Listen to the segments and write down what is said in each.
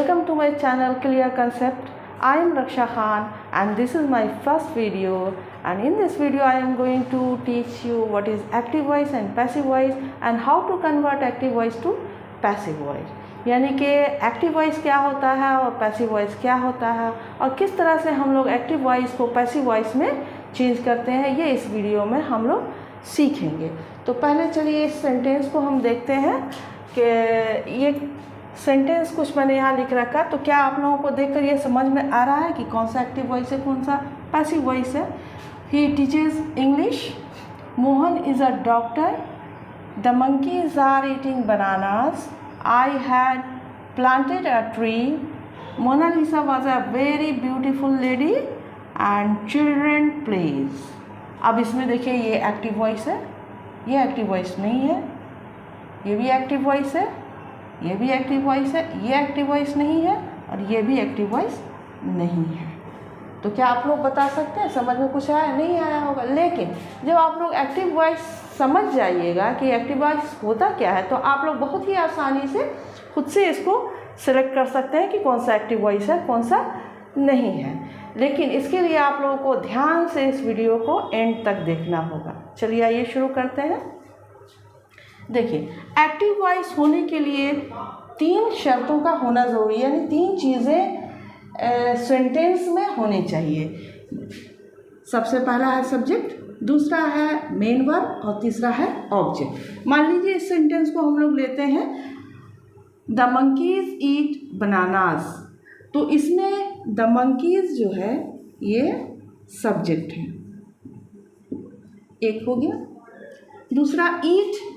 Welcome to my channel Clear Concept. I am Raksha Khan and this is my first video, and in this video I am going to teach you what is active voice and passive voice and how to convert active voice to passive voice. यानी कि active voice क्या होता है और passive voice क्या होता है और किस तरह से हम लोग एक्टिव वॉइस को पैसिव वॉइस में चेंज करते हैं, ये इस वीडियो में हम लोग सीखेंगे। तो पहले चलिए इस सेंटेंस को हम देखते हैं कि ये सेंटेंस कुछ मैंने यहाँ लिख रखा, तो क्या आप लोगों को देखकर ये समझ में आ रहा है कि कौन सा एक्टिव वॉइस है कौन सा पैसिव वॉइस है। He teaches English, Mohan is a doctor, the monkeys are eating bananas, I had planted a tree, Mona Lisa was a very beautiful lady and children plays। अब इसमें देखिए ये एक्टिव वॉइस है, ये एक्टिव वॉइस नहीं है, ये भी एक्टिव वॉइस है, ये भी एक्टिव वॉइस है, ये एक्टिव वॉइस नहीं है और ये भी एक्टिव वॉइस नहीं है। तो क्या आप लोग बता सकते हैं समझ में कुछ आया? नहीं आया होगा, लेकिन जब आप लोग एक्टिव वॉइस समझ जाइएगा कि एक्टिव वॉइस होता क्या है, तो आप लोग बहुत ही आसानी से खुद से इसको सिलेक्ट कर सकते हैं कि कौन सा एक्टिव वॉइस है कौन सा नहीं है। लेकिन इसके लिए आप लोगों को ध्यान से इस वीडियो को एंड तक देखना होगा। चलिए आइए शुरू करते हैं। देखिए, एक्टिव वॉइस होने के लिए 3 शर्तों का होना ज़रूरी है, यानी 3 चीज़ें सेंटेंस में होनी चाहिए। सबसे पहला है सब्जेक्ट, दूसरा है मेन वर्ब और तीसरा है ऑब्जेक्ट। मान लीजिए इस सेंटेंस को हम लोग लेते हैं द मंकीज ईट बनानास, तो इसमें द मंकीज जो है ये सब्जेक्ट है, एक हो गया। दूसरा ईट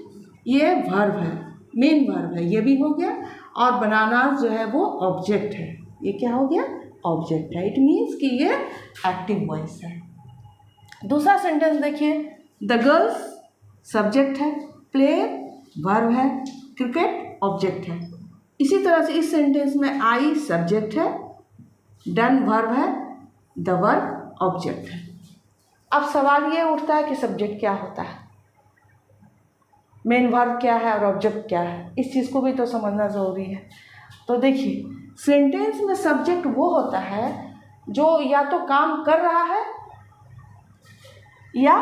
ये वर्ब है, मेन वर्ब है, ये भी हो गया। और बनानास जो है वो ऑब्जेक्ट है, ये क्या हो गया? ऑब्जेक्ट है। इट मीन्स कि ये एक्टिव वॉइस है। दूसरा सेंटेंस देखिए, द गर्ल्स सब्जेक्ट है, प्ले वर्ब है, क्रिकेट ऑब्जेक्ट है। इसी तरह से इस सेंटेंस में आई सब्जेक्ट है, डन वर्ब है, द वर्ब ऑब्जेक्ट है। अब सवाल ये उठता है कि सब्जेक्ट क्या होता है, मेन वर्ब क्या है और ऑब्जेक्ट क्या है, इस चीज़ को भी तो समझना ज़रूरी है। तो देखिए, सेंटेंस में सब्जेक्ट वो होता है जो या तो काम कर रहा है या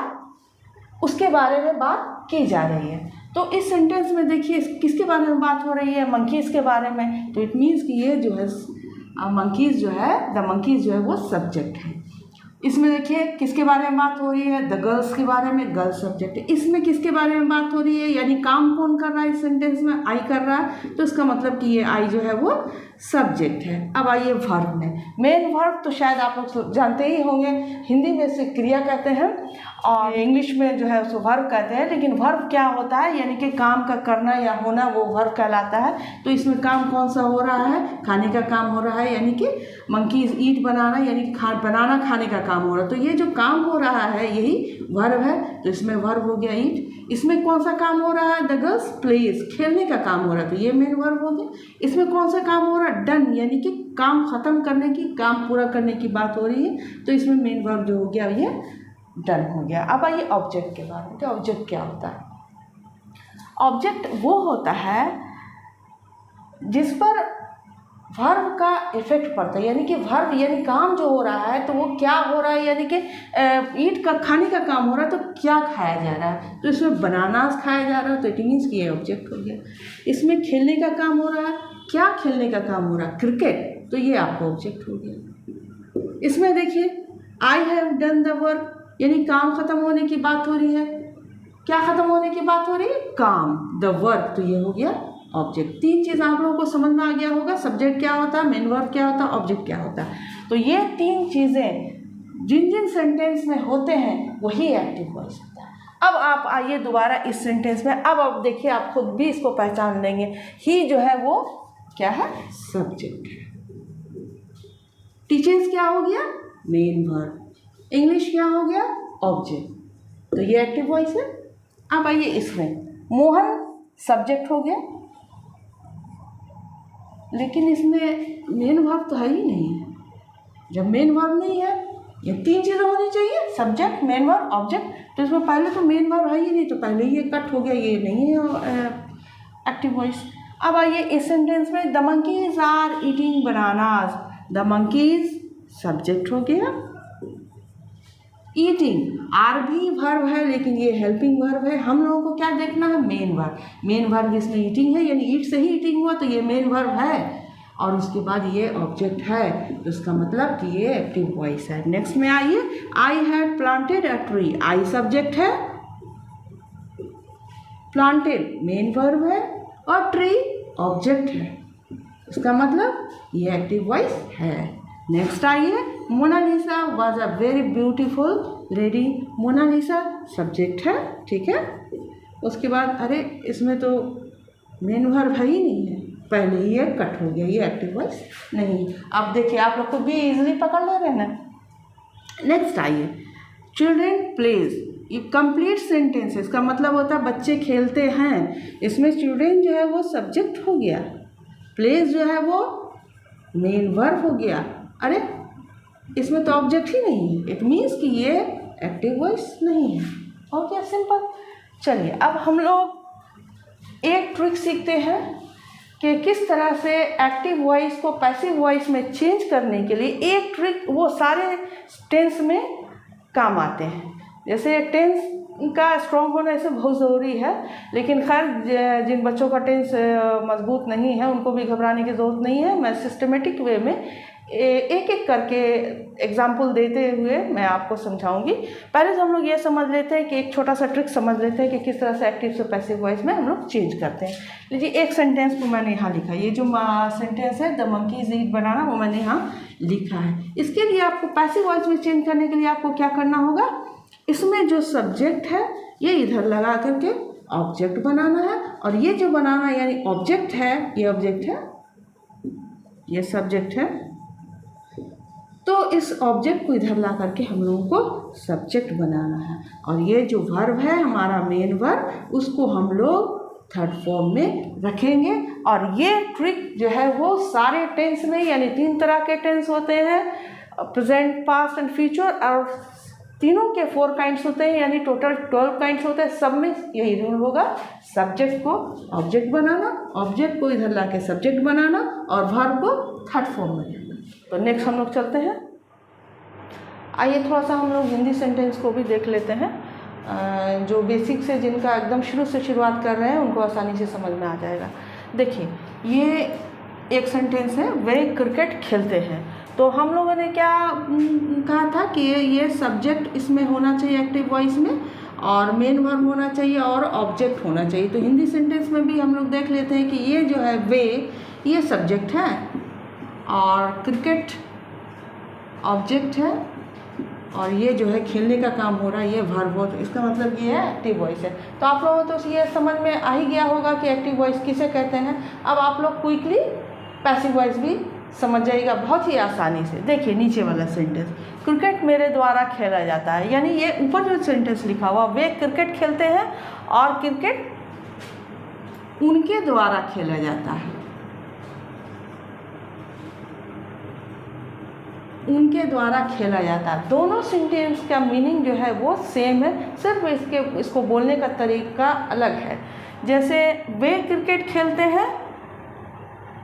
उसके बारे में बात की जा रही है। तो इस सेंटेंस में देखिए किसके बारे में बात हो रही है? मंकीज़ के बारे में। तो इट मीन्स कि ये जो है मंकीज़ जो है, द मंकीज़ जो है वो सब्जेक्ट है। इसमें देखिए किसके बारे में बात हो रही है? द गर्ल्स के बारे में, गर्ल्स सब्जेक्ट है। इसमें किसके बारे में बात हो रही है, यानी काम कौन कर रहा है? इस सेंटेंस में आई कर रहा है, तो इसका मतलब कि ये आई जो है वो सब्जेक्ट है। अब आइए वर्ब में। मेन वर्ब तो शायद आप लोग जानते ही होंगे, हिंदी में इसे क्रिया कहते हैं और इंग्लिश में जो है उसको वर्ब कहते हैं। लेकिन वर्ब क्या होता है, यानी कि काम का करना या होना, वो वर्ब कहलाता है। तो इसमें काम कौन सा हो रहा है? खाने का काम हो रहा है, यानी कि मंकीज ईट बनाना, यानी कि बनाना खाने का काम हो रहा है। तो ये जो काम हो रहा है यही वर्ब है, तो इसमें वर्ब हो गया ईट। इसमें कौन सा काम हो रहा है? द गर्ल्स प्लेज, खेलने का काम हो रहा है, तो ये मेन वर्ब हो गया। इसमें कौन सा काम हो रहा है? डन, यानी कि काम ख़त्म करने की, काम पूरा करने की बात हो रही है, तो इसमें मेन वर्ब जो हो गया ये डन हो गया। अब आइए ऑब्जेक्ट के बारे में। तो ऑब्जेक्ट क्या होता है? ऑब्जेक्ट वो होता है जिस पर वर्ब का इफेक्ट पड़ता है, यानी कि वर्ब यानी काम जो हो रहा है तो वो क्या हो रहा है, यानी कि ईट का खाने का काम हो रहा है, तो क्या खाया जा रहा है? तो इसमें बनानास खाया जा रहा है, तो इट मीन्स कि ये ऑब्जेक्ट हो गया। इसमें खेलने का काम हो रहा है, क्या खेलने का काम हो रहा है? क्रिकेट, तो ये आपका ऑब्जेक्ट हो गया। इसमें देखिए I have done the work, यानी काम खत्म होने की बात हो रही है। क्या खत्म होने की बात हो रही है? काम, द वर्क, तो ये हो गया ऑब्जेक्ट। 3 चीज़ आप लोगों को समझ में आ गया होगा, सब्जेक्ट क्या होता है, मेन वर्ब क्या होता है, ऑब्जेक्ट क्या होता है। तो ये 3 चीज़ें जिन जिन सेंटेंस में होते हैं वही एक्टिव वॉइस होता है। अब आप आइए दोबारा इस सेंटेंस में। अब आप देखिए, आप खुद भी इसको पहचान लेंगे। ही जो है वो क्या है? सब्जेक्ट है। टीचर्स क्या हो गया? Main verb. इंग्लिश क्या हो गया? ऑब्जेक्ट, तो ये एक्टिव वॉइस है। अब आइए इसमें, मोहन सब्जेक्ट हो गया, लेकिन इसमें मेन वर्ब तो है ही नहीं है। जब मेन वर्ब नहीं है, ये 3 चीज़ें होनी चाहिए, सब्जेक्ट, मेन वर्ब, ऑब्जेक्ट, तो इसमें पहले तो मेन वर्ब है ही नहीं, तो पहले ही ये कट हो गया, ये नहीं है एक्टिव वॉइस। अब आइए इस सेंटेंस में, the monkeys are eating bananas. The monkeys subject हो गया, ईटिंग आर भी वर्ब है लेकिन ये हेल्पिंग वर्ब है। हम लोगों को क्या देखना है, मेन वर्ब। मेन वर्ब इसमें ईटिंग है, यानी ईट से ही ईटिंग हुआ तो ये मेन वर्ब है, और उसके बाद ये ऑब्जेक्ट है, तो इसका मतलब कि ये एक्टिव वॉइस है। नेक्स्ट में आइए, I had planted a tree. I subject है, प्लांटेड मेन वर्ब है, और ट्री ऑब्जेक्ट है, इसका मतलब ये एक्टिव वॉइस है। नेक्स्ट आइए, Mona Lisa was a very beautiful lady. Mona Lisa subject है, ठीक है। उसके बाद अरे इसमें तो मेन वर्ब है ही नहीं है, पहले ही ये कट हो गया, ये एक्टिव वॉइस नहीं। अब देखिए आप लोग को भी इजीली पकड़ ले रहे हैं ना। नेक्स्ट आइए, चिल्ड्रेन प्लेज। ये कंप्लीट सेंटेंस है, इसका मतलब होता है बच्चे खेलते हैं। इसमें चिल्ड्रेन जो है वो सब्जेक्ट हो गया, प्लेज जो है वो मेन वर्ब हो गया। अरे इसमें तो ऑब्जेक्ट ही नहीं है, इट मीन्स कि ये एक्टिव वॉइस नहीं है। हो गया सिंपल। चलिए अब हम लोग एक ट्रिक सीखते हैं कि किस तरह से एक्टिव वॉइस को पैसिव वॉइस में चेंज करने के लिए एक ट्रिक वो सारे टेंस में काम आते हैं। जैसे टेंस का स्ट्रॉन्ग होना ऐसे बहुत ज़रूरी है, लेकिन खैर जिन बच्चों का टेंस मजबूत नहीं है उनको भी घबराने की ज़रूरत नहीं है। मैं सिस्टमेटिक वे में एक एक करके एग्जाम्पल देते हुए मैं आपको समझाऊंगी। पहले तो हम लोग ये समझ लेते हैं कि एक छोटा सा ट्रिक समझ लेते हैं कि किस तरह से एक्टिव से पैसिव वॉइस में हम लोग चेंज करते हैं। लीजिए एक सेंटेंस को मैंने यहाँ लिखा, ये जो सेंटेंस है द मंकीज ईट बनाना, वो मैंने यहाँ लिखा है। इसके लिए आपको पैसिव वॉइस में चेंज करने के लिए आपको क्या करना होगा, इसमें जो सब्जेक्ट है ये इधर लगा करके ऑब्जेक्ट बनाना है, और ये जो बनाना यानी ऑब्जेक्ट है, ये ऑब्जेक्ट है, ये सब्जेक्ट है, तो इस ऑब्जेक्ट को इधर ला करके हम लोगों को सब्जेक्ट बनाना है। और ये जो वर्ब है हमारा मेन वर्ब, उसको हम लोग थर्ड फॉर्म में रखेंगे। और ये ट्रिक जो है वो सारे टेंस में, यानी 3 तरह के टेंस होते हैं, प्रेजेंट, पास्ट एंड फ्यूचर, और तीनों के 4 काइंड्स होते हैं, यानी टोटल 12 काइंड्स होते हैं। सब में यही रूल होगा, सब्जेक्ट को ऑब्जेक्ट बनाना, ऑब्जेक्ट को इधर ला के सब्जेक्ट बनाना, और वर्ब को थर्ड फॉर्म में लेना। तो नेक्स्ट हम लोग चलते हैं। आइए थोड़ा सा हम लोग हिंदी सेंटेंस को भी देख लेते हैं। जो बेसिक से, जिनका एकदम शुरू से शुरुआत कर रहे हैं उनको आसानी से समझ में आ जाएगा। देखिए ये एक सेंटेंस है, वे क्रिकेट खेलते हैं। तो हम लोगों ने क्या कहा था कि ये सब्जेक्ट इसमें होना चाहिए एक्टिव वॉइस में, और मेन वर्ब होना चाहिए, और ऑब्जेक्ट होना चाहिए। तो हिंदी सेंटेंस में भी हम लोग देख लेते हैं कि ये जो है वे, ये सब्जेक्ट है, और क्रिकेट ऑब्जेक्ट है, और ये जो है खेलने का काम हो रहा है, ये वर्ब हो। तो इसका मतलब ये है एक्टिव वॉइस है। तो आप लोगों को तो ये समझ में आ ही गया होगा कि एक्टिव वॉइस किसे कहते हैं। अब आप लोग क्विकली पैसिव वॉइस भी समझ जाइएगा बहुत ही आसानी से। देखिए नीचे वाला सेंटेंस, क्रिकेट मेरे द्वारा खेला जाता है, यानी ये ऊपर जो सेंटेंस लिखा हुआ, वे क्रिकेट खेलते हैं और क्रिकेट उनके द्वारा खेला जाता है, उनके द्वारा खेला जाता है। दोनों सेंटेंस का मीनिंग जो है वो सेम है, सिर्फ इसको बोलने का तरीका अलग है। जैसे वे क्रिकेट खेलते हैं,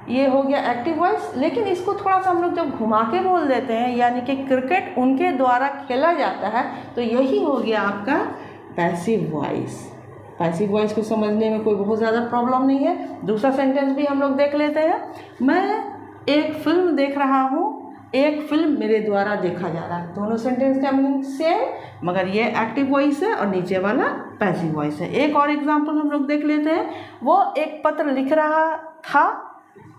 ये हो गया एक्टिव वॉइस, लेकिन इसको थोड़ा सा हम लोग जब घुमा के बोल देते हैं, यानी कि क्रिकेट उनके द्वारा खेला जाता है, तो यही हो गया आपका पैसिव वॉइस। पैसिव वॉइस को समझने में कोई बहुत ज़्यादा प्रॉब्लम नहीं है। दूसरा सेंटेंस भी हम लोग देख लेते हैं। मैं एक फिल्म देख रहा हूँ, एक फिल्म मेरे द्वारा देखा जा रहा है। दोनों सेंटेंस का मीनिंग सेम, मगर ये एक्टिव वॉइस है और नीचे वाला पैसिव वॉइस है। एक और एग्जांपल हम लोग देख लेते हैं। वो एक पत्र लिख रहा था,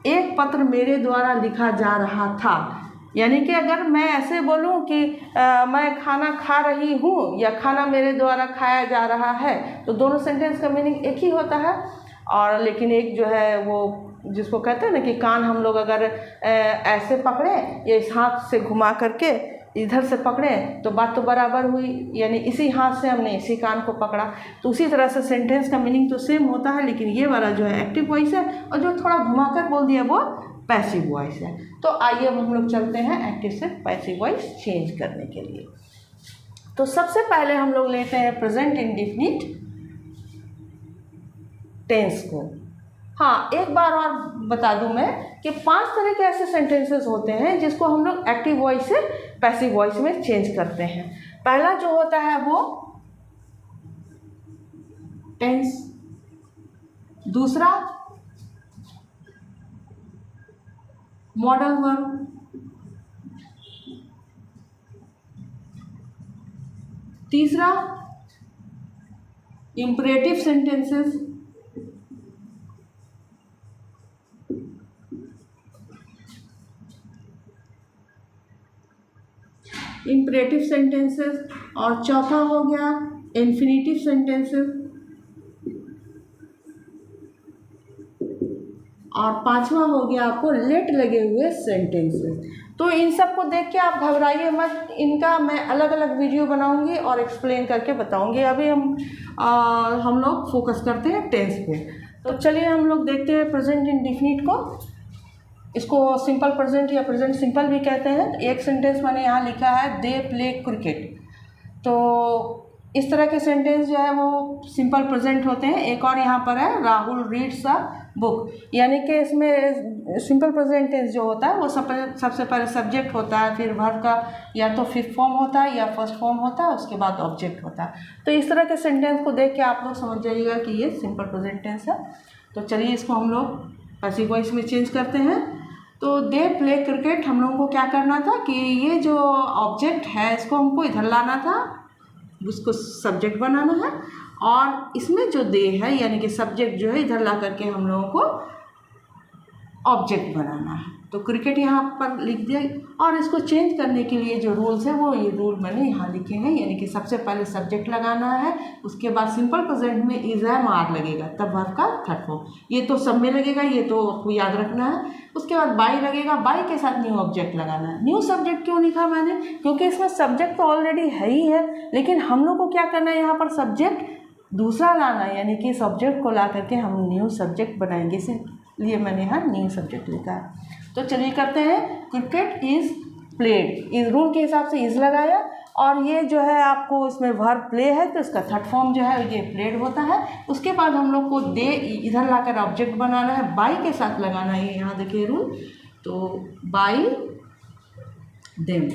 एक पत्र मेरे द्वारा लिखा जा रहा था। यानी कि अगर मैं ऐसे बोलूं कि मैं खाना खा रही हूँ या खाना मेरे द्वारा खाया जा रहा है, तो दोनों सेंटेंस का मीनिंग एक ही होता है। और लेकिन एक जो है वो जिसको कहते हैं ना कि कान हम लोग अगर ऐसे पकड़े या इस हाथ से घुमा करके इधर से पकड़े तो बात तो बराबर हुई, यानी इसी हाथ से हमने इसी कान को पकड़ा। तो उसी तरह से सेंटेंस का मीनिंग तो सेम होता है, लेकिन ये वाला जो है एक्टिव वॉइस है, और जो थोड़ा घुमाकर बोल दिया वो पैसिव वॉइस है। तो आइए अब हम लोग चलते हैं एक्टिव से पैसिव वॉइस चेंज करने के लिए। तो सबसे पहले हम लोग लेते हैं प्रेजेंट इंडेफिनिट टेंस को। हाँ, एक बार और बता दूं मैं कि 5 तरह के ऐसे सेंटेंसेस होते हैं जिसको हम लोग एक्टिव वॉइस से पैसिव वॉइस में चेंज करते हैं। पहला जो होता है वो टेंस, दूसरा मॉडल वर्ब, तीसरा इंपरेटिव सेंटेंसेस, इंपरेटिव सेंटेंसेस, और चौथा हो गया इन्फिनिटिव सेंटेंसेस, और पांचवा हो गया आपको लेट लगे हुए सेंटेंसेस। तो इन सब को देख के आप घबराइए मत, इनका मैं अलग अलग वीडियो बनाऊंगी और एक्सप्लेन करके बताऊंगी। अभी हम लोग फोकस करते हैं टेंस पे। तो चलिए हम लोग देखते हैं प्रेजेंट इंडेफिनिट को। इसको सिंपल प्रेजेंट या प्रेजेंट सिंपल भी कहते हैं। एक सेंटेंस मैंने यहाँ लिखा है दे प्ले क्रिकेट, तो इस तरह के सेंटेंस जो है वो सिंपल प्रेजेंट होते हैं। एक और यहाँ पर है राहुल रीड्स अ बुक, यानी कि इसमें सिंपल प्रेजेंट टेंस जो होता है वो सबसे पहले सब्जेक्ट होता है, फिर वर्ब का या तो फिफ्थ फॉर्म होता है या फर्स्ट फॉर्म होता है, उसके बाद ऑब्जेक्ट होता है। तो इस तरह के सेंटेंस को देख के आप लोग समझ जाइएगा कि ये सिंपल प्रेजेंट टेंस है। तो चलिए इसको हम लोग पैसिव वॉइस में चेंज करते हैं। तो दे प्ले क्रिकेट, हम लोगों को क्या करना था कि ये जो ऑब्जेक्ट है इसको हमको इधर लाना था, उसको सब्जेक्ट बनाना है, और इसमें जो दे है यानी कि सब्जेक्ट जो है इधर ला करके हम लोगों को ऑब्जेक्ट बनाना है। तो क्रिकेट यहाँ पर लिख दिया, और इसको चेंज करने के लिए जो रूल्स है वो ये रूल मैंने यहाँ लिखे हैं। यानी कि सबसे पहले सब्जेक्ट लगाना है, उसके बाद सिंपल प्रेजेंट में इज एम आर लगेगा, तब वर्ब का थर्ड फॉर्म। ये तो सब में लगेगा, ये तो आपको याद रखना है। उसके बाद बाई लगेगा, बाई के साथ न्यू ऑब्जेक्ट लगाना है। न्यू सब्जेक्ट क्यों लिखा मैंने, क्योंकि इसमें सब्जेक्ट तो ऑलरेडी है ही है, लेकिन हम लोग को क्या करना है यहाँ पर सब्जेक्ट दूसरा लाना है, यानी कि सब्जेक्ट को ला करके हम न्यू सब्जेक्ट बनाएंगे, इसलिए मैंने यहाँ न्यू सब्जेक्ट लिखा है। तो चलिए करते हैं, क्रिकेट इज़ प्लेड, इस रूल के हिसाब से इज़ लगाया, और ये जो है आपको इसमें वर्ब प्ले है तो इसका थर्ड फॉर्म जो है ये प्लेड होता है। उसके बाद हम लोग को दे इधर लाकर ऑब्जेक्ट बनाना है, बाई के साथ लगाना है, यहाँ देखिए रूल। तो बाई देम,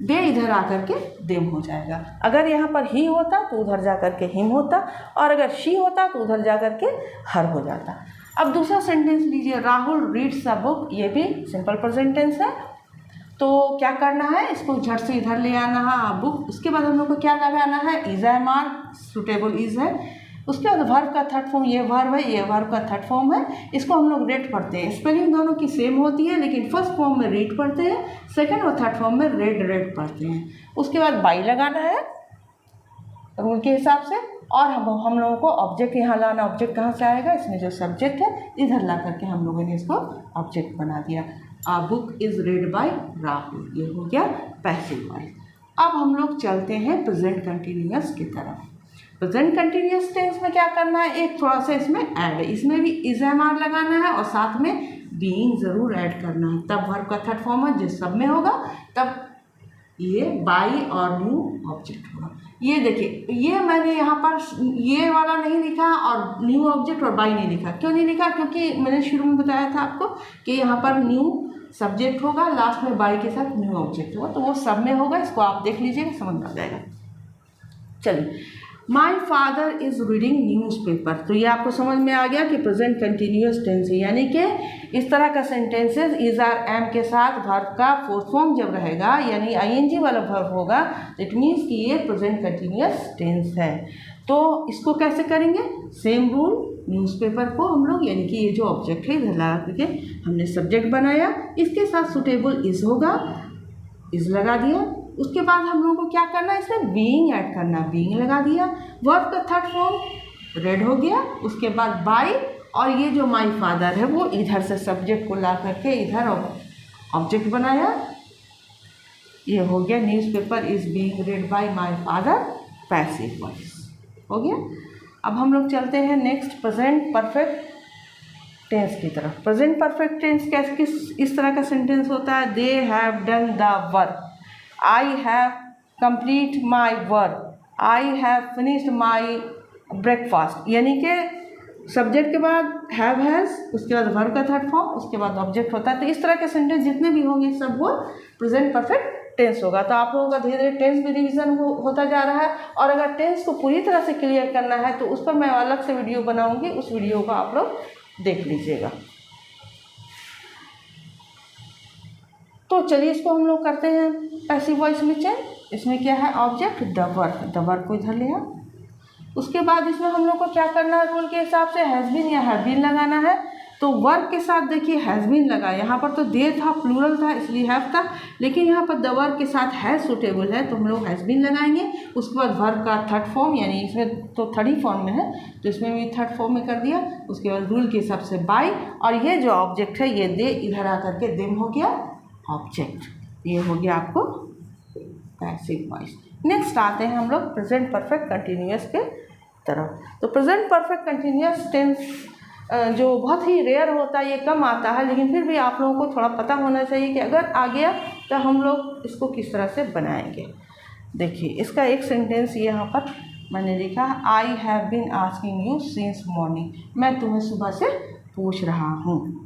दे इधर आकर के देम हो जाएगा। अगर यहाँ पर ही होता तो उधर जा कर के हिम होता, और अगर शी होता तो उधर जा कर के हर हो जाता। अब दूसरा सेंटेंस लीजिए, राहुल रीड्स अ बुक, ये भी सिंपल प्रेजेंट टेंस है। तो क्या करना है, इसको झट से इधर ले आना है बुक। उसके बाद हम लोग को क्या लगाना है, is am are, suitable is है। उसके बाद वर्ब का थर्ड फॉर्म, ये वर्ब है, ये वर्ब का थर्ड फॉर्म है। इसको हम लोग रेड पढ़ते हैं, स्पेलिंग दोनों की सेम होती है, लेकिन फर्स्ट फॉर्म में रीड पढ़ते हैं, सेकंड और थर्ड फॉर्म में रेड पढ़ते हैं। उसके बाद बाई लगाना है रूल के हिसाब से, और हम लोगों को ऑब्जेक्ट यहाँ लाना। ऑब्जेक्ट कहाँ से आएगा, इसमें जो सब्जेक्ट है इधर ला करके हम लोगों ने इसको ऑब्जेक्ट बना दिया। A book is read by Rahul, ये हो गया पैसिव वॉइस। अब हम लोग चलते हैं प्रेजेंट कंटिन्यूअस की तरफ। प्रेजेंट कंटिन्यूअस टेंस में क्या करना है, एक थोड़ा सा इसमें ऐड है, इसमें भी इज एम आर लगाना है और साथ में बीइंग ज़रूर ऐड करना है, तब वर्ब का थर्ड फॉर्म है जिस सब में होगा तब ये बाई और न्यू ऑब्जेक्ट होगा। ये देखिए, ये मैंने यहाँ पर ये वाला नहीं लिखा और न्यू ऑब्जेक्ट और बाई नहीं लिखा। क्यों नहीं लिखा, क्योंकि मैंने शुरू में बताया था आपको कि यहाँ पर न्यू सब्जेक्ट होगा, लास्ट में बाई के साथ न्यू ऑब्जेक्ट होगा, तो वो सब में होगा। इसको आप देख लीजिएगा, समझ में आ जाएगा। चलिए, my father is reading newspaper, तो ये आपको समझ में आ गया कि प्रेजेंट कंटिन्यूअस टेंस है, यानी कि इस तरह का सेंटेंसेस इज आर एम के साथ वर्ब का फोर्थ फॉर्म जब रहेगा, यानी आईएनजी वाला वर्ब होगा, इट मीन्स कि ये प्रेजेंट कंटिन्यूअस टेंस है। तो इसको कैसे करेंगे, सेम रूल, न्यूज़पेपर को हम लोग, यानी कि ये जो ऑब्जेक्ट है इधर लगा करके हमने सब्जेक्ट बनाया, इसके साथ सुटेबल इज होगा, इज लगा दिया। उसके बाद हम लोगों को क्या करना है, इसमें बीइंग ऐड करना, बीइंग लगा दिया। वर्ब का थर्ड फॉर्म रेड हो गया। उसके बाद बाई, और ये जो माई फादर है वो इधर से सब्जेक्ट को ला करके इधर ऑब्जेक्ट बनाया, ये हो गया newspaper is being red bye my father, passive voice हो गया। अब हम लोग चलते हैं नेक्स्ट प्रेजेंट परफेक्ट टेंस की तरफ। प्रेजेंट परफेक्ट टेंस किस इस तरह का सेंटेंस होता है, they have done the work, I have complete my work, I have finished my breakfast, यानी कि सब्जेक्ट के बाद हैव हैज़, उसके बाद वर्ब का थर्ड फॉर्म, उसके बाद ऑब्जेक्ट होता है। तो इस तरह के सेंटेंस जितने भी होंगे सब वो प्रेजेंट परफेक्ट टेंस होगा। तो आप लोगों का धीरे धीरे टेंस भी रिवीजन होता जा रहा है। और अगर टेंस को पूरी तरह से क्लियर करना है तो उस पर मैं अलग से वीडियो बनाऊंगी, उस वीडियो को आप लोग देख लीजिएगा। तो चलिए इसको हम लोग करते हैं पैसिव वॉइस में चेंज। इसमें क्या है, ऑब्जेक्ट द वर्ब को इधर ले आओ। उसके बाद इसमें हम लोग को क्या करना है, रूल के हिसाब से हैज़ बीन या हैव बीन लगाना है। तो वर्ब के साथ देखिए हैज़ बीन लगा, यहाँ पर तो दे था, प्लूरल था इसलिए हैव था, लेकिन यहाँ पर द वर्ब के साथ हैज़ सुटेबल है तो हम लोग हैज़ बीन लगाएंगे। उसके बाद वर्ब का थर्ड फॉर्म, यानी इसमें तो थर्ड ही फॉर्म में है तो इसमें भी थर्ड फॉर्म में कर दिया। उसके बाद रूल के हिसाब से बाय, और ये जो ऑब्जेक्ट है ये दे, इधर आकर के देम हो गया ऑब्जेक्ट। ये हो गया आपको पैसिव वॉइस। नेक्स्ट आते हैं हम लोग प्रेजेंट परफेक्ट कंटिन्यूअस के तरफ। तो प्रेजेंट परफेक्ट कंटिन्यूअस टेंस जो बहुत ही रेयर होता है, ये कम आता है, लेकिन फिर भी आप लोगों को थोड़ा पता होना चाहिए कि अगर आ गया तो हम लोग इसको किस तरह से बनाएंगे। देखिए इसका एक सेंटेंस यहाँ पर मैंने लिखा, I have been asking you since morning, मैं तुम्हें सुबह से पूछ रहा हूँ।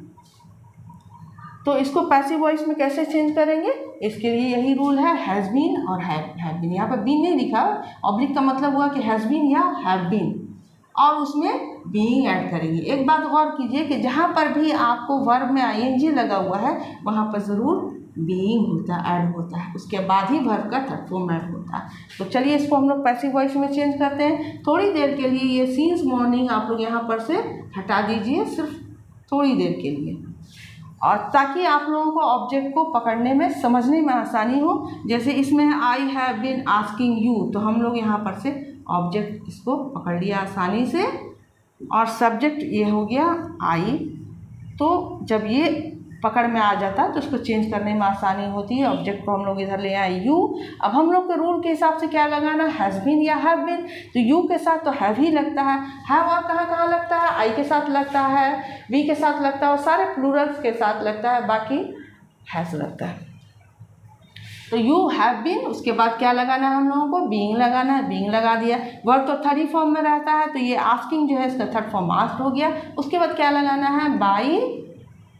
तो इसको पैसिव वॉइस में कैसे चेंज करेंगे, इसके लिए यही रूल है, हैज़ बीन और हैव बीन। यहाँ पर बीन नहीं लिखा, ऑब्लिक का मतलब हुआ कि हैज़ बीन या हैव बीन, और उसमें बीइंग ऐड करेंगे। एक बात गौर कीजिए कि जहाँ पर भी आपको वर्ब में आईएनजी लगा हुआ है वहाँ पर ज़रूर बीइंग होता है, ऐड होता है, उसके बाद ही वर्ब का थर्ड फॉर्म ऐड होता है। तो चलिए इसको हम लोग पैसिव वॉइस में चेंज करते हैं। थोड़ी देर के लिए ये सिंस मॉर्निंग आप लोग यहाँ पर से हटा दीजिए, सिर्फ थोड़ी देर के लिए, और ताकि आप लोगों को ऑब्जेक्ट को पकड़ने में, समझने में आसानी हो। जैसे इसमें I have been asking you, तो हम लोग यहाँ पर से ऑब्जेक्ट इसको पकड़ लिया आसानी से, और सब्जेक्ट ये हो गया आई। तो जब ये पकड़ में आ जाता है तो उसको चेंज करने में आसानी होती है। ऑब्जेक्ट को हम लोग इधर ले आए यू। अब हम लोग के रूल के हिसाब से क्या लगाना, हैज़ बीन या हैव बीन। तो यू के साथ तो हैव ही लगता है, हैव और कहाँ कहाँ लगता है, आई के साथ लगता है, वी के साथ लगता है, और सारे प्लूरल्स के साथ लगता है, बाकी हैज़ लगता है। तो यू हैव बीन, उसके बाद क्या लगाना है हम लोगों को, बीइंग लगाना है, बीइंग लगा दिया। वर्ब तो थर्ड ही फॉर्म में रहता है तो ये आस्किंग जो है इसका थर्ड फॉर्म आस्क्ड हो गया। उसके बाद क्या लगाना है, बाई।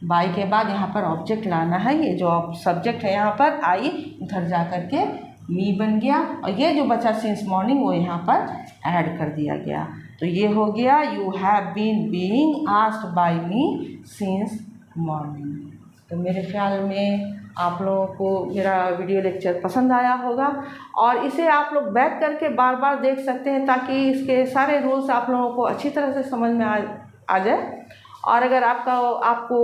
बाई के बाद यहाँ पर ऑब्जेक्ट लाना है, ये जो सब्जेक्ट है यहाँ पर आई, उधर जा कर के मी बन गया, और ये जो बचा सिंस मॉर्निंग वो यहाँ पर ऐड कर दिया गया। तो ये हो गया you have been being asked by me since morning. तो मेरे ख्याल में आप लोगों को मेरा वीडियो लेक्चर पसंद आया होगा, और इसे आप लोग बैक करके बार बार देख सकते हैं ताकि इसके सारे रूल्स आप लोगों को अच्छी तरह से समझ में आ जाए। और अगर आपको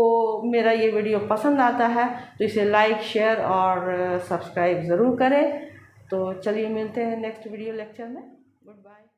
मेरा ये वीडियो पसंद आता है तो इसे लाइक, शेयर और सब्सक्राइब ज़रूर करें। तो चलिए मिलते हैं नेक्स्ट वीडियो लेक्चर में। Good bye.